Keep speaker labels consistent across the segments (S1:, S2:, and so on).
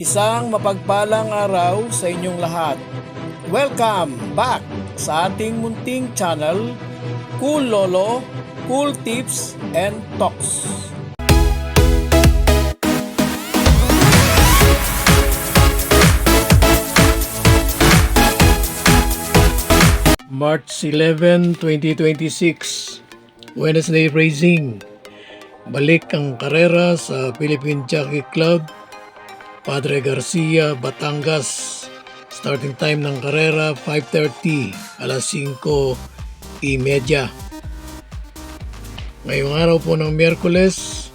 S1: Isang mapagpalang araw sa inyong lahat. Welcome back sa ating munting channel, Cool Lolo, Cool Tips and Talks. March 11, 2026, Wednesday Racing. Balik ang karera sa Philippine Jockey Club, Padre Garcia, Batangas. Starting time ng karera 5:30, alas 5:30. Ngayong araw po ng Miyerkules,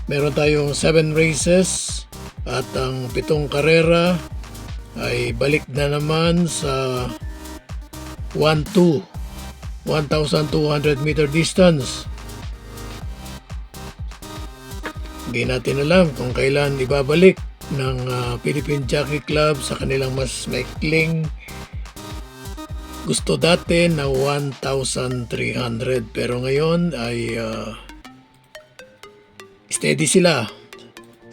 S1: meron tayong 7 races at ang 7 karera ay balik na naman sa 1,200 meter distance. Hindi natin alam kung kailan ibabalik ng Philippine Jockey Club sa kanilang mas maikling gusto dati na 1,300, pero ngayon ay steady sila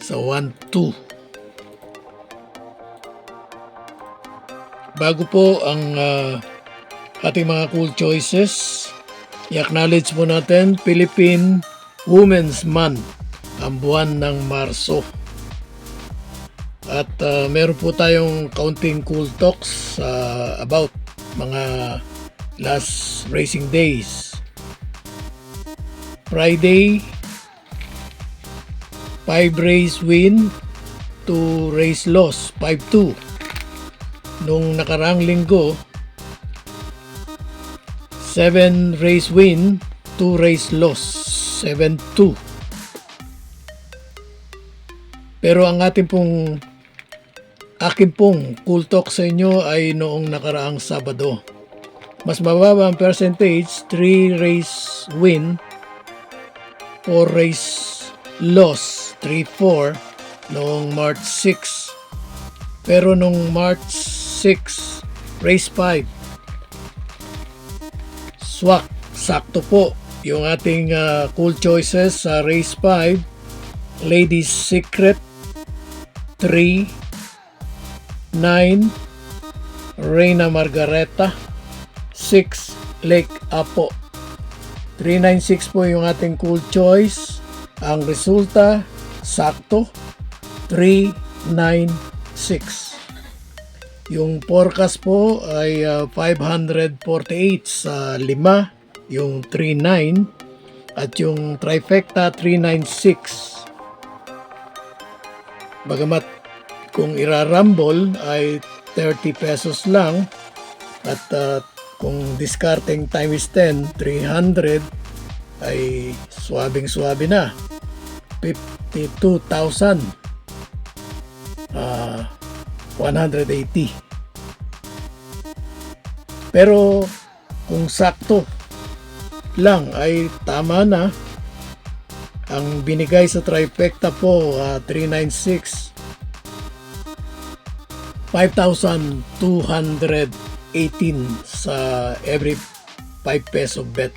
S1: sa 1,200. Bago po ang ating mga cool choices, i-acknowledge po natin Philippine Women's Month, ang buwan ng Marso. At meron po tayong counting cool talks about mga last racing days. Friday, 5 race win, 2 race loss, 5-2. Nung nakaraang linggo, 7 race win, 2 race loss, 7-2. Pero ang akin pong cool talk sa inyo ay noong nakaraang Sabado. Mas mababa ang percentage, 3 race win, 4 race loss, 3-4 noong March 6. Pero noong March 6, race 5, swak, sakto po yung ating cool choices sa race 5. Ladies Secret 3, 9, Reina Margareta 6, Lake Apo. 396 po yung ating cool choice. Ang resulta, sakto, 396. Yung forecast po ay 548 sa 5, yung 39, at yung trifecta 396. Bagamat kung irarumble ay 30 pesos lang, at kung discarding time is 10, 300 ay swabing-swabe na, 52,180. Pero kung sakto lang ay tama na. Ang binigay sa trifecta po 396, 5,218 sa every 5 peso bet.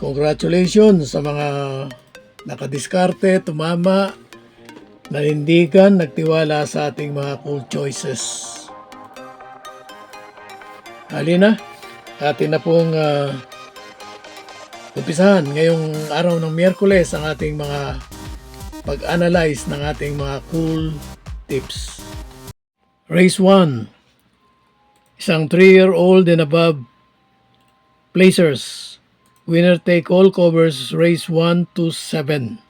S1: Congratulations sa mga nakadiskarte, tumama, nanindigan, nagtiwala sa ating mga cool choices. Halina, atin na pong umpisahan ngayong araw ng Miyerkules ang ating mga pag-analyze ng ating mga cool tips. Race 1, isang 3-year-old and above placers. Winner take all covers race 1 to 7.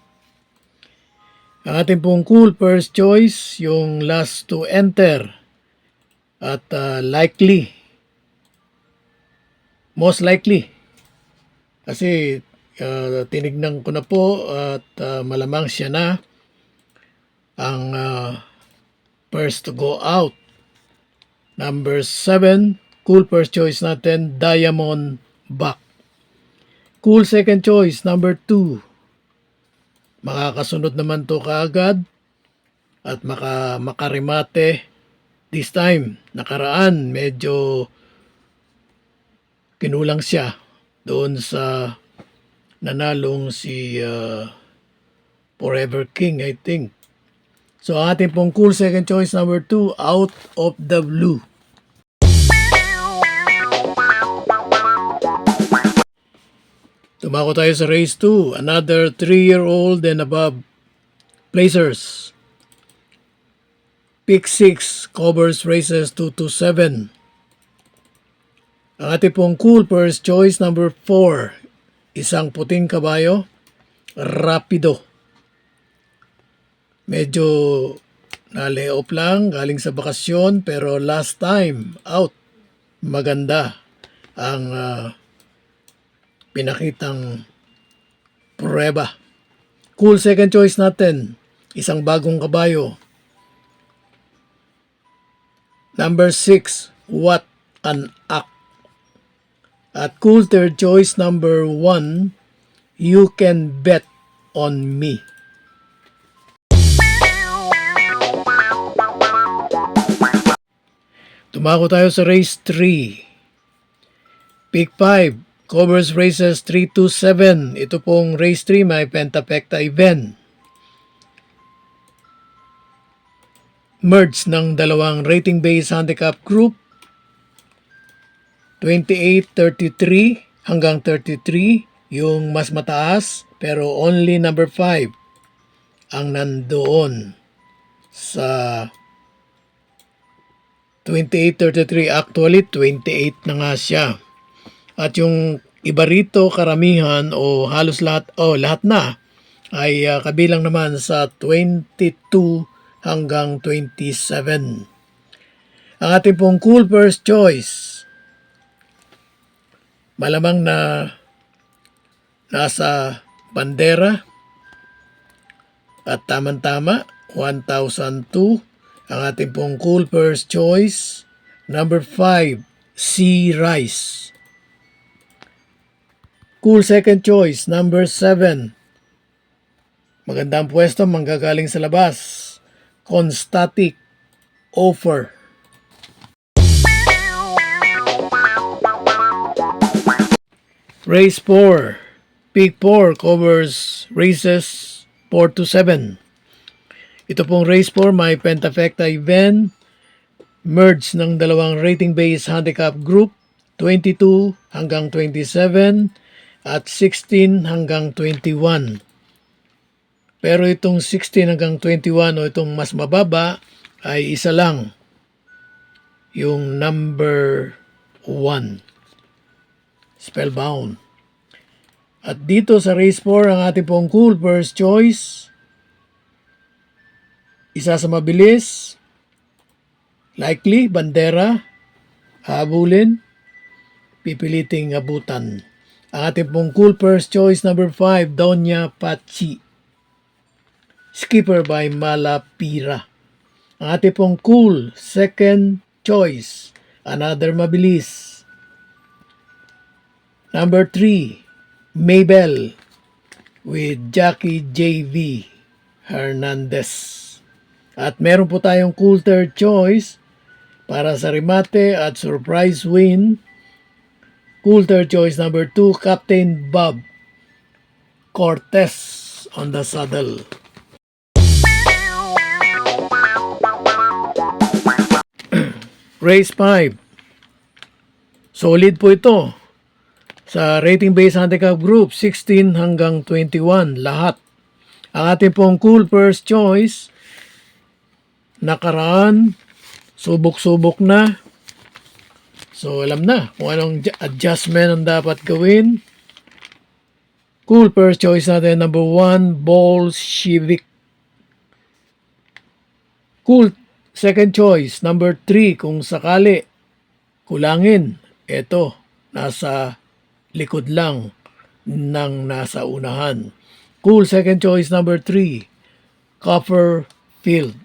S1: Ang ating pong cool first choice, yung last to enter at most likely. Kasi tinignan ko na po at malamang siya na ang first to go out. Number 7, cool first choice natin, Diamond Back. Cool second choice, number 2. Makakasunod naman to kaagad at makarimate this time. Nakaraan, medyo kinulang siya doon sa nanalong si Forever King, I think. So ating pong cool second choice number 2, Out of the Blue. Tumako tayo sa race 2, another 3-year-old and above placers. Pick 6 covers races 2 to 7. Ang ating pong cool first choice number 4, isang puting kabayo, Rapido. Medyo na-layoff lang, galing sa bakasyon, pero last time out, maganda ang pinakitang prueba. Cool second choice natin, isang bagong kabayo. Number 6, What an Act. At cool third choice number 1, You Can Bet on Me. Tumako tayo sa race 3. Pick 5, covers races 3 to 7. Ito pong race 3 may pentapecta event. Merge ng dalawang rating-based handicap group. 28-33 hanggang 33 yung mas mataas, pero only number 5 ang nandoon sa 28-33. Actually 28 na nga siya. At yung iba rito karamihan o halos lahat na ay kabilang naman sa 22 hanggang 27. Ang ating pong cool first choice, malamang na nasa bandera at tamang-tama, 1002. Ang ating pong cool first choice, number 5, Sea Rice. Cool second choice, number 7. Magandang pwesto, manggagaling sa labas, Constatic Offer. Race 4, Pick 4 covers races 4 to 7. Ito pong race 4 may pentafecta event, merge ng dalawang rating-based handicap group, 22 hanggang 27 at 16 hanggang 21. Pero itong 16 hanggang 21 o itong mas mababa ay isa lang, yung number 1, Spellbound. At dito sa race 4, ang ating pong cool first choice, isa sa mabilis, likely, bandera, habulin, pipiliting abutan. Ang ating pong cool first choice number 5, Doña Pachi. Skipper by Malapira. Ang ating pong cool second choice, another mabilis, number 3, Maybell with Jackie J.V. Hernandez. At meron po tayong cool third choice para sa remate at surprise win. Cool third choice number 2, Captain Bob Cortez on the saddle. Race 5. Solid po ito. Sa rating-based handicap group, 16 hanggang 21, lahat. Ang ating pong cool first choice, nakaraan, subok-subok na. So, alam na kung anong adjustment ang dapat gawin. Cool first choice natin, number 1, Bolshevik. Cool second choice, number 3, kung sakali kulangin, eto, nasa likod lang ng nasa unahan. Cool second choice number 3, Copperfield.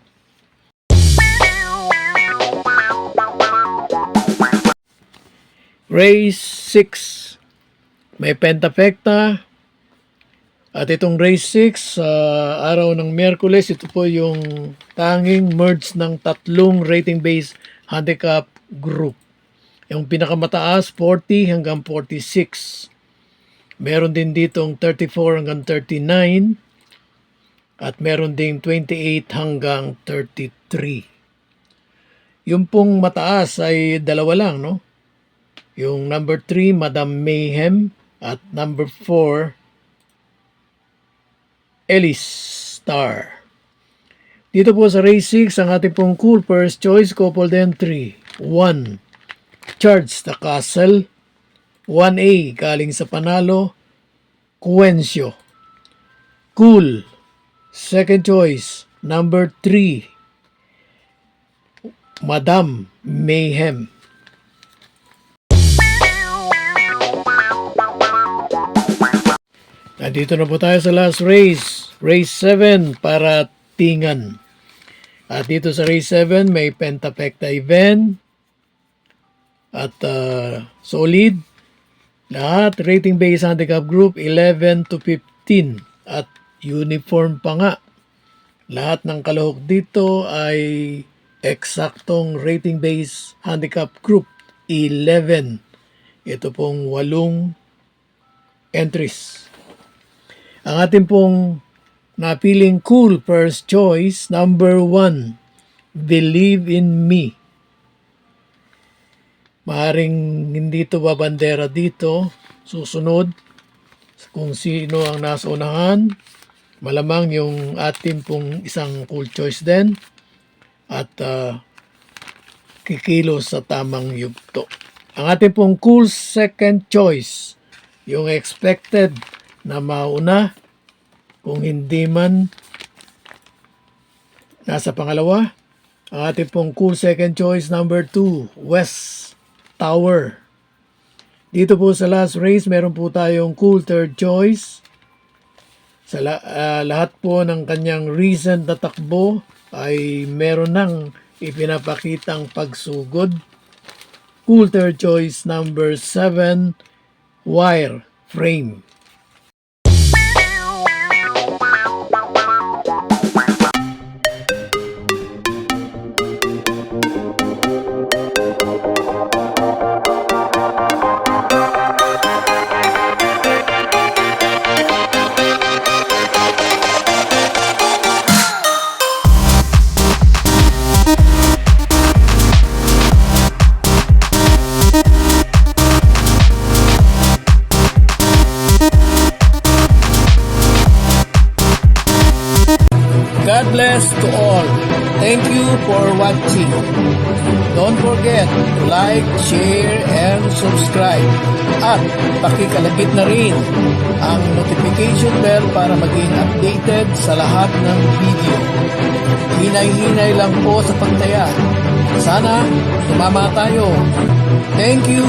S1: Race 6, may pentafecta. At itong race 6, sa araw ng Miyerkules, ito po yung tanging merge ng tatlong rating-based handicap group. Yung pinakamataas, 40 hanggang 46. Meron din ditong 34 hanggang 39. At meron ding 28 hanggang 33. Yung pong mataas ay dalawa lang, no? Yung number 3, Madam Mayhem, at number 4, Ellis Star. Dito po sa race 6, ang ating pong cool first choice, couple den 3. 1, Charge the Castle. 1A, galing sa panalo, Cuencio. Cool, second choice, number 3, Madam Mayhem. Nandito na po tayo sa last race. Race 7 para Tingan. At dito sa race 7 may Pentapecta event. At solid. Lahat rating based handicap group 11 to 15. At uniform pa nga. Lahat ng kalahok dito ay eksaktong rating based handicap group 11. Ito pong 8 entries. Ang ating pong napiling cool first choice, number 1, Believe in Me. Maaring hindi ito babandera dito. Susunod, kung sino ang nasa unahan, malamang yung ating pong isang cool choice din. At kikilos sa tamang yugto. Ang ating pong cool second choice, yung expected na mauna, kung hindi man nasa pangalawa. Ang ating pong cool second choice, number 2, West Tower. Dito po sa last race, meron po tayong cool third choice. Sa lahat po ng kanyang recent na takbo ay meron ng ipinapakitang pagsugod. Cool third choice, number 7, Wire Frame. God bless to all. Thank you for watching. Don't forget to like, share, and subscribe. At pakikalagit na rin ang notification bell para maging updated sa lahat ng video. Hinay-hinay lang po sa pagtaya. Sana sumama tayo. Thank you!